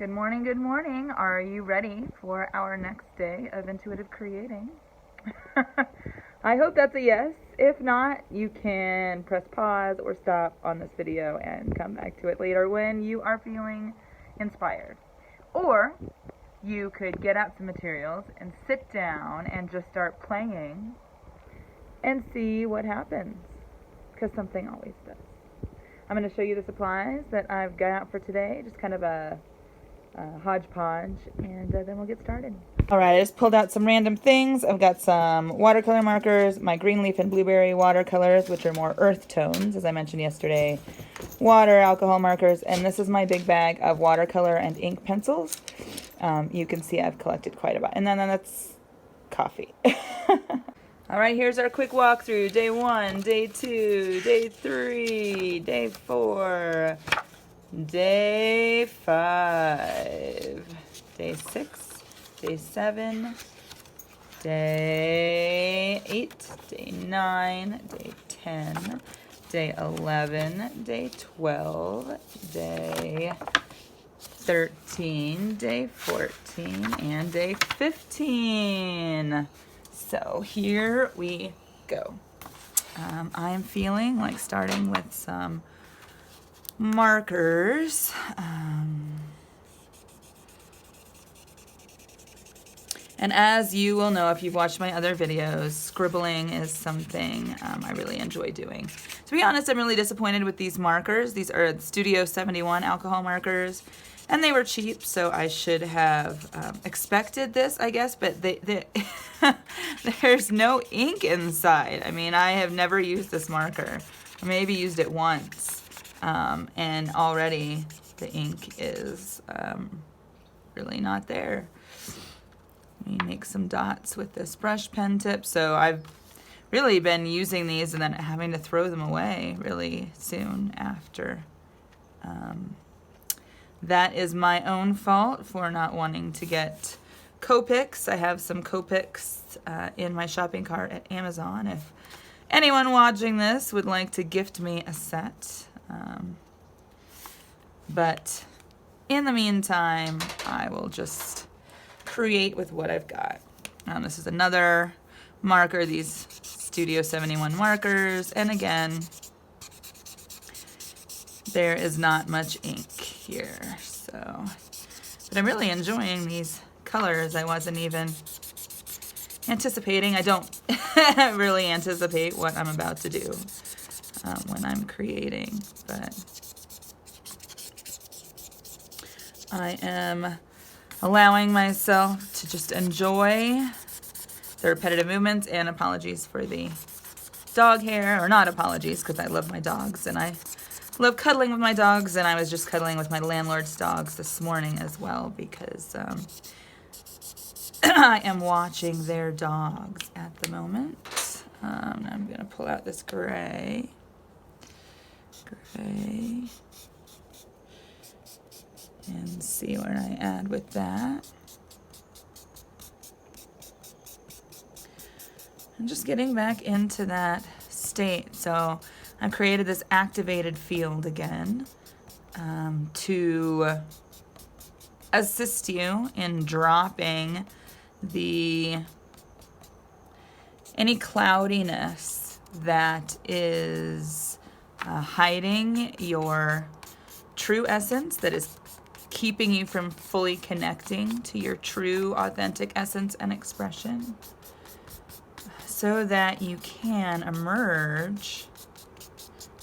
Good morning, good morning. Are you ready for our next day of intuitive creating? I hope that's a yes. If not, you can press pause or stop on this video and come back to it later when you are feeling inspired. Or you could get out some materials and sit down and just start playing and see what happens, because something always does. I'm going to show you the supplies that I've got out for today, just kind of a hodgepodge, and then we'll get started. Alright, I just pulled out some random things. I've got some watercolor markers, my green leaf and blueberry watercolors, which are more earth tones, as I mentioned yesterday, water, alcohol markers, and this is my big bag of watercolor and ink pencils. You can see I've collected quite a bit. And then that's coffee. Alright, here's our quick walkthrough. Day 1, Day 2, Day 3, Day 4, Day 5, Day 6, Day 7, Day 8, Day 9, Day 10, Day 11, Day 12, Day 13, Day 14, and Day 15. So here we go. I am feeling like starting with some markers. And as you will know if you've watched my other videos, scribbling is something I really enjoy doing. To be honest, I'm really disappointed with these markers. These are Studio 71 alcohol markers, and they were cheap, so I should have expected this, I guess, but there's no ink inside. I mean, I have never used this marker. I maybe used it once, and already the ink is really not there. Let me make some dots with this brush pen tip. So I've really been using these and then having to throw them away really soon after. That is my own fault for not wanting to get Copics. I have some Copics in my shopping cart at Amazon. If anyone watching this would like to gift me a set. But in the meantime, I will just create with what I've got. This is another marker, these Studio 71 markers, and again, there is not much ink here, so, but I'm really enjoying these colors. I wasn't even anticipating. I don't really anticipate what I'm about to do when I'm creating, but I am allowing myself to just enjoy the repetitive movements, and apologies for the dog hair, or not apologies, because I love my dogs and I love cuddling with my dogs, and I was just cuddling with my landlord's dogs this morning as well because I am watching their dogs at the moment. I'm going to pull out this gray. And see what I add with that. I'm just getting back into that state. So I created this activated field again to assist you in dropping any cloudiness that is hiding your true essence, that is keeping you from fully connecting to your true authentic essence and expression, so that you can emerge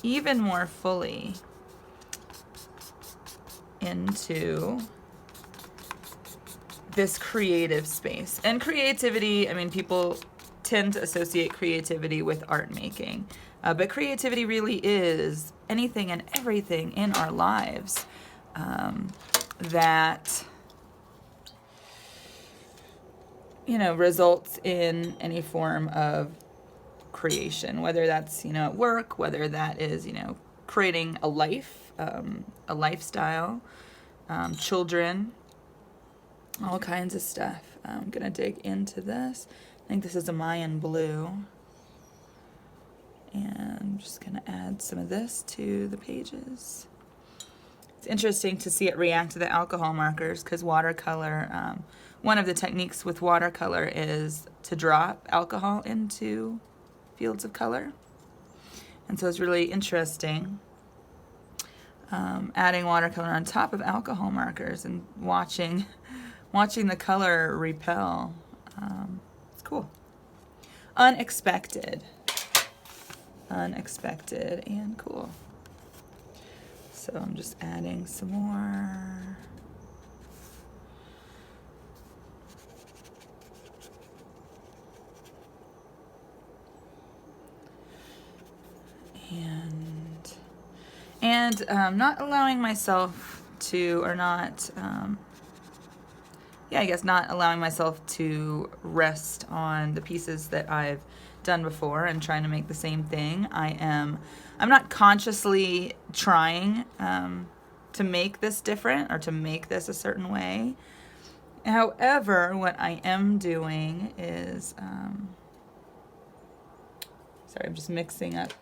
even more fully into this creative space. And creativity, I mean, people tend to associate creativity with art making, but creativity really is anything and everything in our lives that, you know, results in any form of creation, whether that's, you know, at work, whether that is, you know, creating a life, a lifestyle, children, all kinds of stuff. I'm gonna dig into this. I think this is a Mayan blue, and I'm just gonna add some of this to the pages. It's interesting to see it react to the alcohol markers because watercolor, one of the techniques with watercolor is to drop alcohol into fields of color. And so it's really interesting adding watercolor on top of alcohol markers and watching the color repel. It's cool. Unexpected and cool. So I'm just adding some more. And not allowing myself to, or not, I guess not allowing myself to rest on the pieces that I've done before and trying to make the same thing. I'm not consciously trying to make this different or to make this a certain way. However, what I am doing is, sorry, I'm just mixing up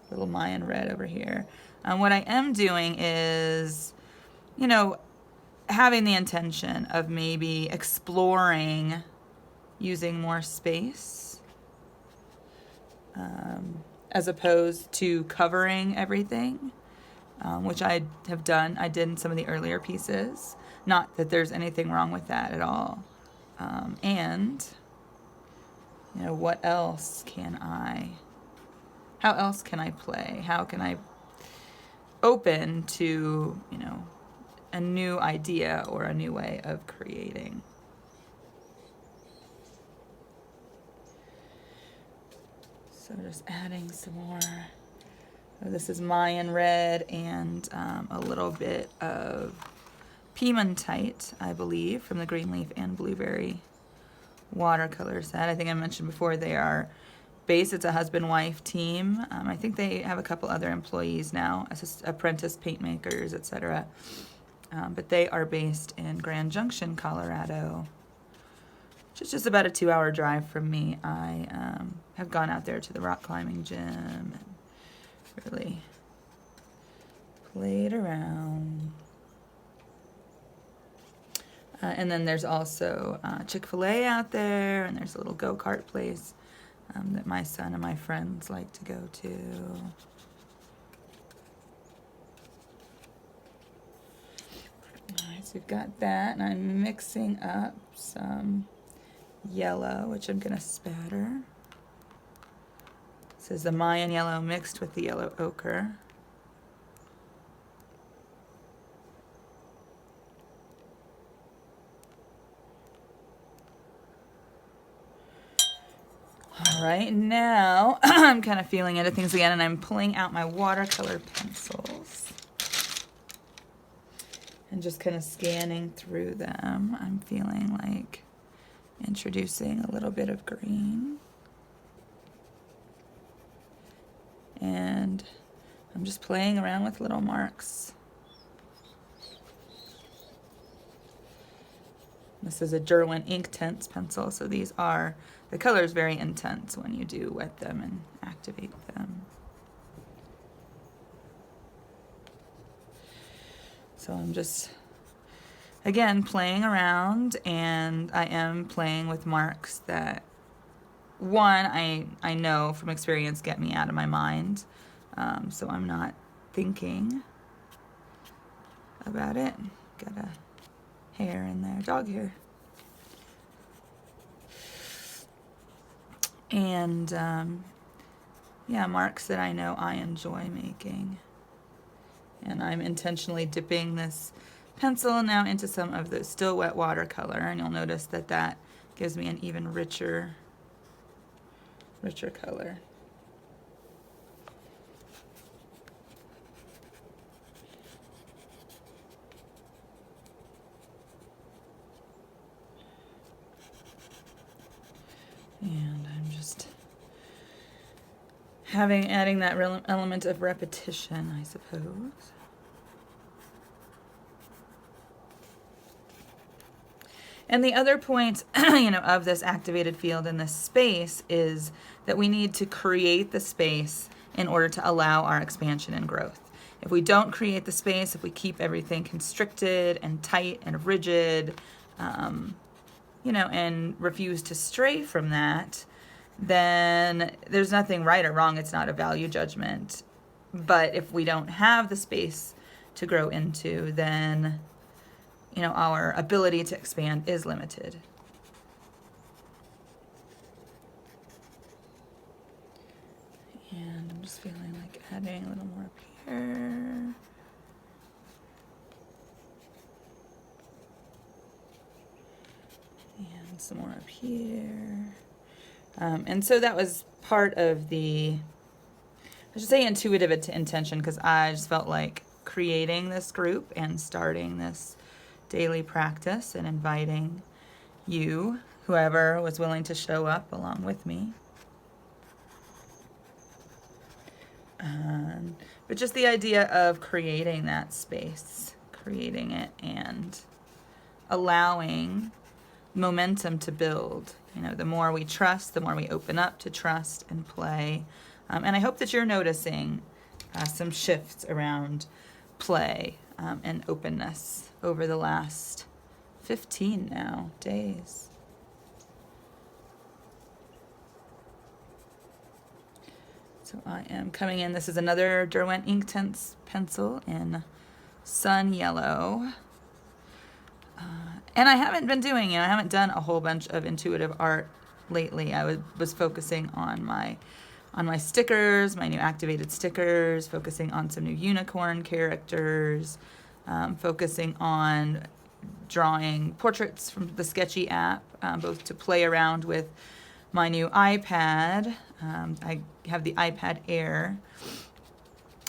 a little Mayan red over here. What I am doing is, having the intention of maybe exploring using more space as opposed to covering everything, which I have done. I did in some of the earlier pieces. Not that there's anything wrong with that at all. And, what else how else can I play? How can I open to, a new idea or a new way of creating? So just adding some more. Oh, this is Mayan red and a little bit of Piemontite, I believe, from the Greenleaf and Blueberry watercolor set. I think I mentioned before they are based. It's a husband-wife team. I think they have a couple other employees now, apprentice paint makers, etc. But they are based in Grand Junction, Colorado, which is just about a 2-hour drive from me. I have gone out there to the rock climbing gym and really played around. And then there's also Chick-fil-A out there, and there's a little go-kart place that my son and my friends like to go to. Alright, so we've got that, and I'm mixing up some yellow, which I'm going to spatter. This is the Mayan yellow mixed with the yellow ochre. All right, now I'm kind of feeling into things again, and I'm pulling out my watercolor pencils and just kind of scanning through them. I'm feeling like introducing a little bit of green. And I'm just playing around with little marks. This is a Derwent Inktense pencil, so the color is very intense when you do wet them and activate them. So I'm just, again, playing around, and I am playing with marks that, one, I know from experience get me out of my mind, so I'm not thinking about it. Got a hair in there, dog hair. And marks that I know I enjoy making. And I'm intentionally dipping this pencil now into some of the still wet watercolor, and you'll notice that that gives me an even richer color. And I'm just adding that element of repetition, I suppose. And the other point, of this activated field in this space is that we need to create the space in order to allow our expansion and growth. if we don't create the space, if we keep everything constricted and tight and rigid, and refuse to stray from that, then there's nothing right or wrong. It's not a value judgment. But if we don't have the space to grow into, then, our ability to expand is limited. And I'm just feeling like adding a little more up here. And some more up here. And so that was part of I should say intuitive intention, because I just felt like creating this group and starting this daily practice and inviting you, whoever was willing to show up along with me. But just the idea of creating that space, creating it and allowing momentum to build. The more we trust, the more we open up to trust and play. And I hope that you're noticing some shifts around play and openness over the last 15 now days. So I am coming in. This is another Derwent Inktense pencil in Sun Yellow. And I haven't been doing, I haven't done a whole bunch of intuitive art lately. I was focusing on my stickers, my new activated stickers, focusing on some new unicorn characters, focusing on drawing portraits from the Sketchy app, both to play around with my new iPad. I have the iPad Air,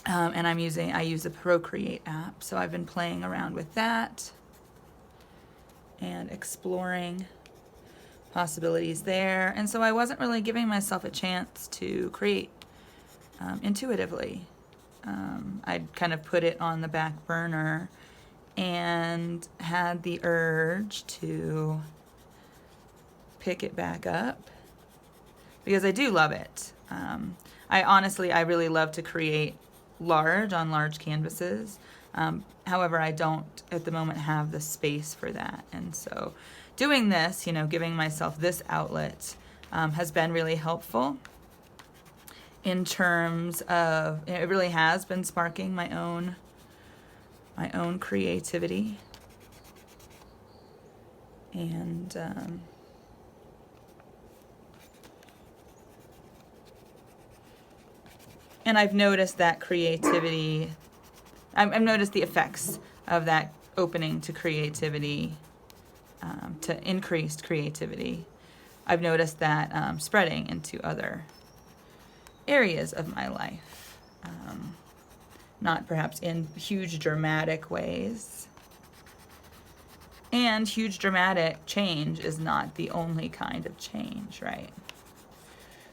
and I use the Procreate app, so I've been playing around with that and exploring possibilities there. And so I wasn't really giving myself a chance to create intuitively. I'd kind of put it on the back burner and had the urge to pick it back up because I do love it. I really love to create on large canvases. However, I don't at the moment have the space for that. And so doing this, giving myself this outlet has been really helpful in terms of, it really has been sparking my own creativity. And I've noticed that creativity, I've noticed the effects of that opening to creativity, to increased creativity. I've noticed that spreading into other areas of my life. Not perhaps in huge dramatic ways. And huge dramatic change is not the only kind of change, right?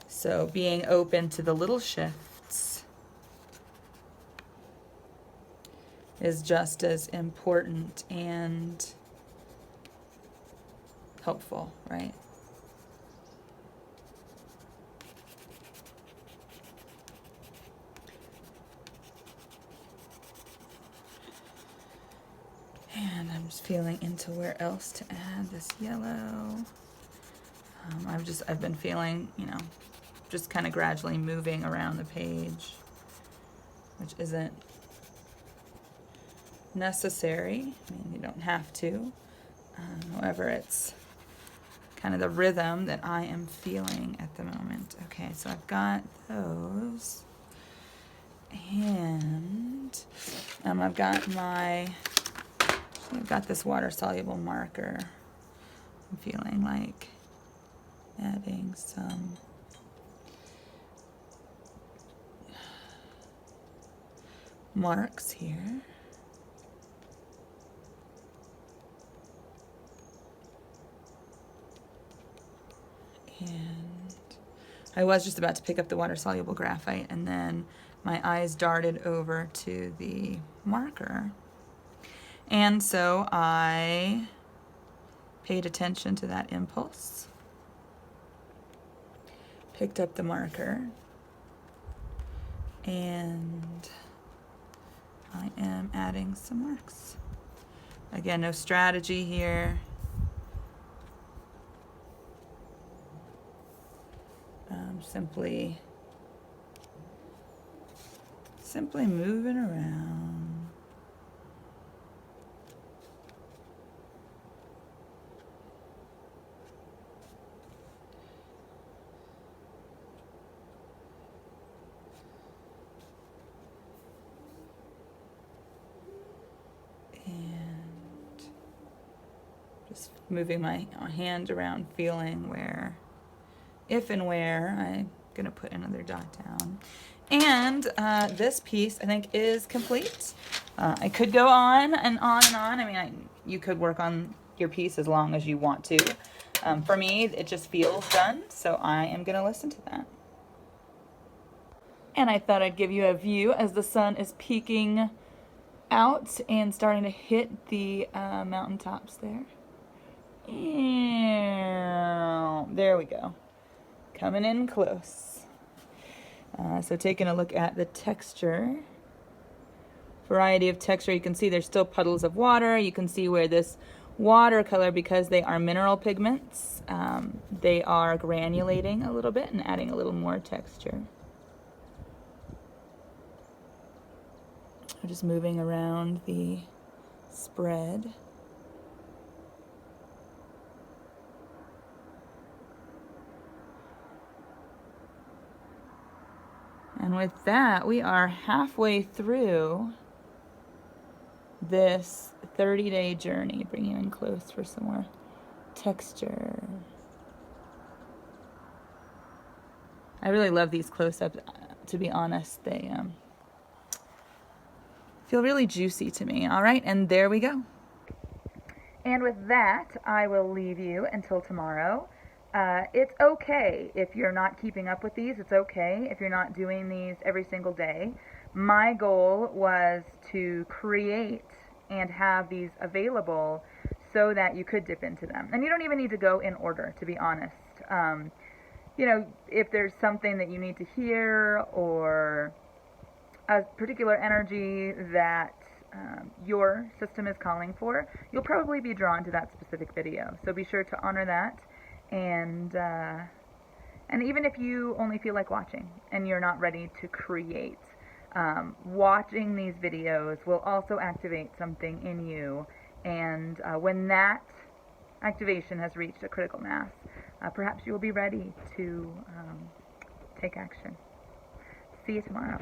So being open to the little shifts is just as important and helpful, right? And I'm just feeling into where else to add this yellow. I've been feeling, just kind of gradually moving around the page, which isn't necessary. I mean, you don't have to. However, it's kind of the rhythm that I am feeling at the moment. Okay, so I've got those. And I've got this water-soluble marker. I'm feeling like adding some marks here. And I was just about to pick up the water-soluble graphite, and then my eyes darted over to the marker. And so I paid attention to that impulse, picked up the marker, and I am adding some wax. Again, no strategy here. Simply moving around. And just moving my hand around, feeling where, if and where I'm gonna put another dot down. And this piece, I think, is complete. I could go on and on and on. I mean, you could work on your piece as long as you want to. For me, it just feels done, so I am gonna listen to that. And I thought I'd give you a view as the sun is peeking out and starting to hit the mountaintops there. There we go. Coming in close. So taking a look at the texture. Variety of texture. You can see there's still puddles of water. You can see where this watercolor, because they are mineral pigments, they are granulating a little bit and adding a little more texture. I'm just moving around the spread. And with that, we are halfway through this 30-day journey. Bring you in close for some more texture. I really love these close-ups, to be honest. They feel really juicy to me. All right, and there we go. And with that, I will leave you until tomorrow. It's okay if you're not keeping up with these. It's okay if you're not doing these every single day. My goal was to create and have these available so that you could dip into them. And you don't even need to go in order, to be honest. You know, if there's something that you need to hear or a particular energy that your system is calling for, you'll probably be drawn to that specific video. So be sure to honor that. And even if you only feel like watching and you're not ready to create, watching these videos will also activate something in you. And when that activation has reached a critical mass, perhaps you will be ready to take action. See you tomorrow.